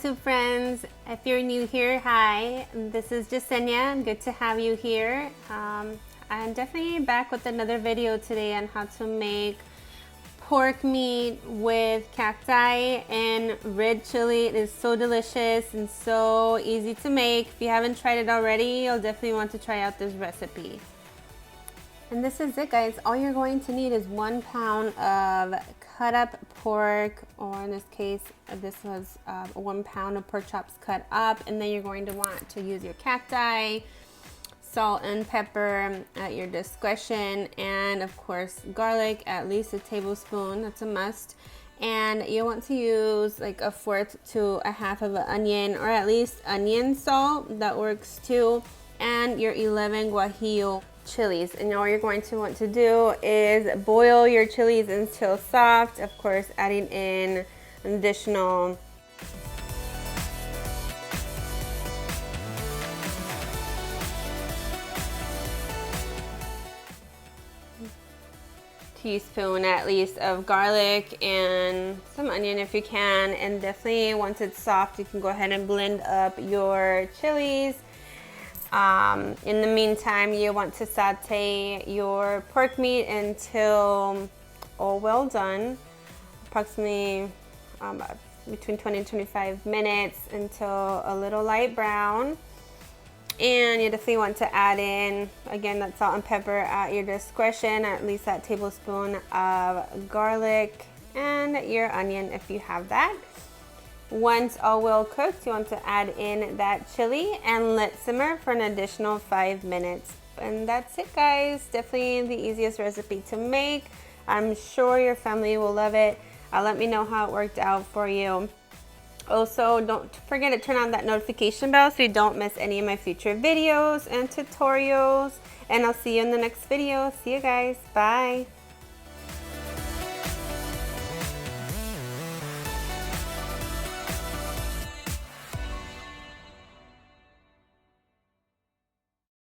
YouTube friends. If you're new here, hi. This is Jasenia. Good to have you here. I'm definitely back with another video today on how to make pork meat with cacti and red chili. It is so delicious and so easy to make. If you haven't tried it already, you'll definitely want to try out this recipe. And this is it, guys. All you're going to need is 1 pound of cut up pork, or in this case, this was 1 pound of pork chops cut up. And then you're going to want to use your cacti, salt and pepper at your discretion, and of course garlic, at least a tablespoon. That's a must. And you want to use like 1/4 to 1/2 of an onion, or at least onion salt. That works too. And your 11 guajillo chilies. And all you're going to want to do is boil your chilies until soft, of course adding in an additional teaspoon at least of garlic and some onion if you can. And definitely once it's soft, you can go ahead and blend up your chilies. In the meantime, you want to saute your pork meat until all well done, approximately between 20 and 25 minutes, until a little light brown. And you definitely want to add in, again, that salt and pepper at your discretion, at least that tablespoon of garlic, and your onion if you have that. Once all well cooked, you want to add in that chili and let simmer for an additional 5 minutes. And that's it, guys. Definitely the easiest recipe to make. I'm sure your family will love it. Let me know how it worked out for you. Also, don't forget to turn on that notification bell so you don't miss any of my future videos and tutorials. And I'll see you in the next video. See you guys. Bye.